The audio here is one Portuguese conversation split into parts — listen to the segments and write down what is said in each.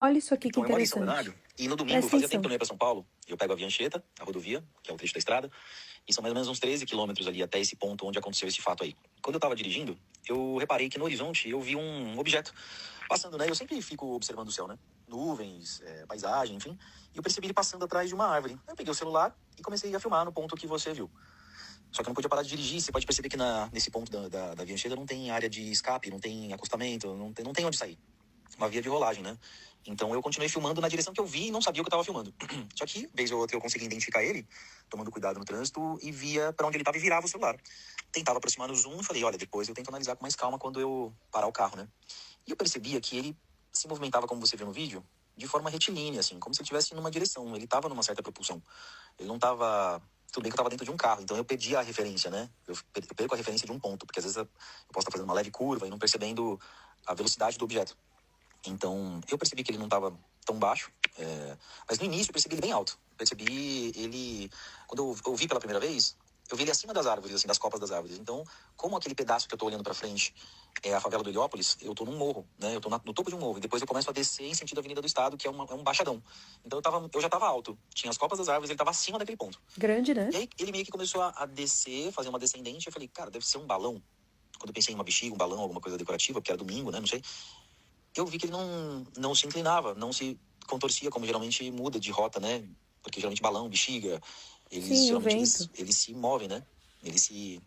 Olha isso aqui que Então, eu moro em São interessante. Bernardo, e no domingo, Presta fazia tempo que eu atenção. não ia pra São Paulo, eu pego a Via Anchieta, a rodovia, que é o trecho da estrada, e são mais ou menos uns 13 quilômetros ali até esse ponto onde aconteceu esse fato aí. Quando eu tava dirigindo, eu reparei que no horizonte eu vi um objeto passando, né? Eu sempre fico observando o céu, né? Nuvens, paisagem, enfim. E eu percebi ele passando atrás de uma árvore. Eu peguei o celular e comecei a filmar no ponto que você viu. Só que eu não podia parar de dirigir. Você pode perceber que nesse ponto da Via Anchieta não tem área de escape, não tem acostamento, não tem onde sair. Uma via de rolagem, né? Então eu continuei filmando na direção que eu vi e não sabia o que eu tava filmando. Só que, vez ou outra, eu consegui identificar ele, tomando cuidado no trânsito, e via pra onde ele tava e virava o celular. Tentava aproximar no zoom e falei, olha, depois eu tento analisar com mais calma quando eu parar o carro, né? E eu percebia que ele se movimentava, como você viu no vídeo, de forma retilínea, assim, como se ele estivesse numa direção. Ele tava numa certa propulsão. Ele não tava... Tudo bem que eu tava dentro de um carro, então eu perdi a referência, né? Eu perco a referência de um ponto, porque às vezes eu posso estar fazendo uma leve curva e não percebendo a velocidade do objeto. Então, eu percebi que ele não estava tão baixo, mas no início eu percebi ele bem alto. Percebi ele... Quando eu vi pela primeira vez, eu vi ele acima das árvores, assim, das copas das árvores. Então, como aquele pedaço que eu tô olhando pra frente é a favela do Heliópolis, eu tô num morro, né? Eu tô no topo de um morro. E depois eu começo a descer em sentido Avenida do Estado, que é um baixadão. Então, eu já tava alto. Tinha as copas das árvores, ele tava acima daquele ponto. Grande, né? E aí, ele meio que começou a descer, fazer uma descendente. Eu falei, cara, deve ser um balão. Quando eu pensei em uma bexiga, um balão, alguma coisa decorativa, porque era domingo, né? Não sei. Eu vi que ele não se inclinava, não se contorcia, como geralmente muda de rota, né? Porque geralmente balão, bexiga, Sim, o geralmente vento. eles se movem, né? Eles se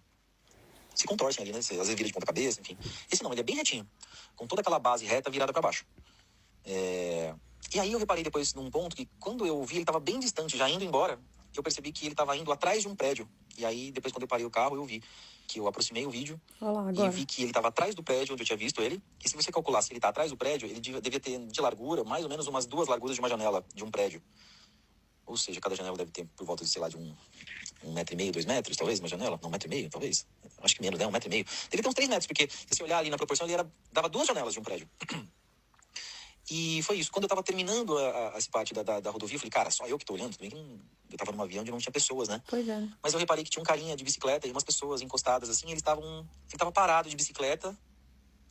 contorcem ali, né? Às vezes vira de ponta cabeça, enfim. Esse não, ele é bem retinho, com toda aquela base reta virada para baixo. E aí eu reparei depois num ponto que quando eu vi ele estava bem distante, já indo embora, eu percebi que ele estava indo atrás de um prédio. E aí depois quando eu parei o carro, eu vi que eu aproximei o vídeo Olha lá e agora. vi que ele estava atrás do prédio onde eu tinha visto ele. E se você calculasse ele tá atrás do prédio, ele devia ter de largura, mais ou menos umas 2 larguras de uma janela de um prédio. Ou seja, cada janela deve ter por volta de, sei lá, de um metro e meio, 2 metros, talvez, uma janela. Não, 1,5 m, talvez. Acho que menos, né? 1,5 m. Deve ter uns 3 metros, porque se você olhar ali na proporção, dava 2 janelas de um prédio. E foi isso. Quando eu tava terminando essa parte da rodovia, eu falei, cara, só eu que tô olhando. Tudo bem que eu tava num avião onde não tinha pessoas, né? Pois é. Mas eu reparei que tinha um carinha de bicicleta e umas pessoas encostadas assim. Ele tava parado de bicicleta,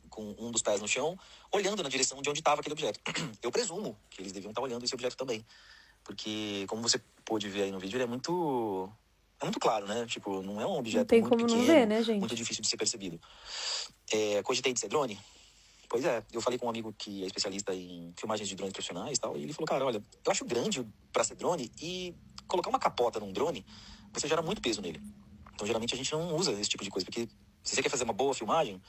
com um dos pés no chão, olhando na direção de onde estava aquele objeto. Eu presumo que eles deviam estar olhando esse objeto também. Porque, como você pôde ver aí no vídeo, ele é muito claro, né? Tipo, não é um Não objeto tem muito como não ver, pequeno, né, muito gente? difícil de ser percebido. Cogitei de ser drone? Pois é, eu falei com um amigo que é especialista em filmagens de drones profissionais e tal, e ele falou, cara, olha, eu acho grande pra ser drone e colocar uma capota num drone, você gera muito peso nele. Então, geralmente, a gente não usa esse tipo de coisa, porque se você quer fazer uma boa filmagem,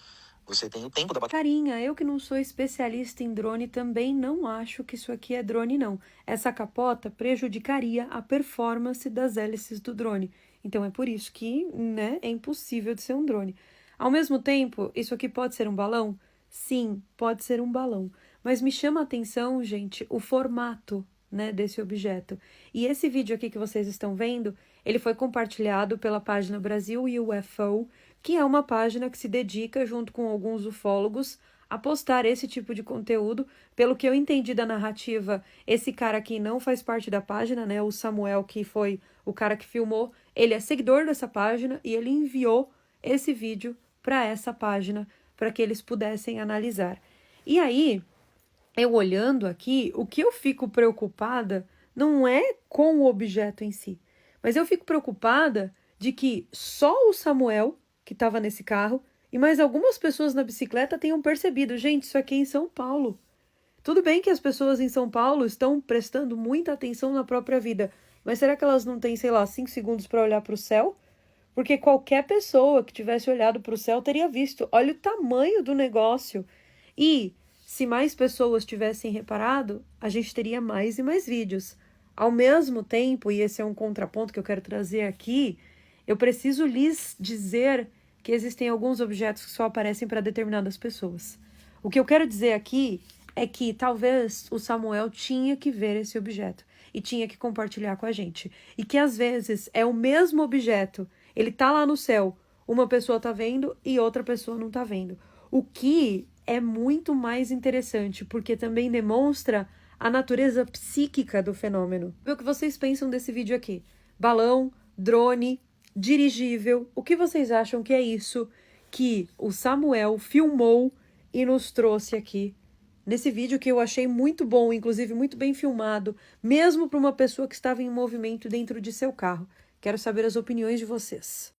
você tem o tempo da bateria. Carinha, eu que não sou especialista em drone também não acho que isso aqui é drone, não. Essa capota prejudicaria a performance das hélices do drone. Então é por isso que, né, é impossível de ser um drone. Ao mesmo tempo, isso aqui pode ser um balão? Sim, pode ser um balão. Mas me chama a atenção, gente, o formato, né, desse objeto. E esse vídeo aqui que vocês estão vendo, ele foi compartilhado pela página Brasil UFO, que é uma página que se dedica, junto com alguns ufólogos, a postar esse tipo de conteúdo. Pelo que eu entendi da narrativa, esse cara aqui não faz parte da página, né? O Samuel, que foi o cara que filmou, ele é seguidor dessa página e ele enviou esse vídeo para essa página para que eles pudessem analisar. E aí, eu olhando aqui, o que eu fico preocupada não é com o objeto em si, mas eu fico preocupada de que só o Samuel, que estava nesse carro, e mais algumas pessoas na bicicleta tenham percebido. Gente, isso aqui é em São Paulo. Tudo bem que as pessoas em São Paulo estão prestando muita atenção na própria vida, mas será que elas não têm, sei lá, 5 segundos para olhar para o céu? Porque qualquer pessoa que tivesse olhado para o céu teria visto. Olha o tamanho do negócio. E se mais pessoas tivessem reparado, a gente teria mais e mais vídeos. Ao mesmo tempo, e esse é um contraponto que eu quero trazer aqui, eu preciso lhes dizer que existem alguns objetos que só aparecem para determinadas pessoas. O que eu quero dizer aqui é que talvez o Samuel tinha que ver esse objeto e tinha que compartilhar com a gente. E que às vezes é o mesmo objeto, ele tá lá no céu, uma pessoa tá vendo e outra pessoa não tá vendo. O que é muito mais interessante, porque também demonstra a natureza psíquica do fenômeno. O que vocês pensam desse vídeo aqui? Balão, drone, dirigível, o que vocês acham que é isso que o Samuel filmou e nos trouxe aqui nesse vídeo que eu achei muito bom, inclusive muito bem filmado, mesmo para uma pessoa que estava em movimento dentro de seu carro. Quero saber as opiniões de vocês.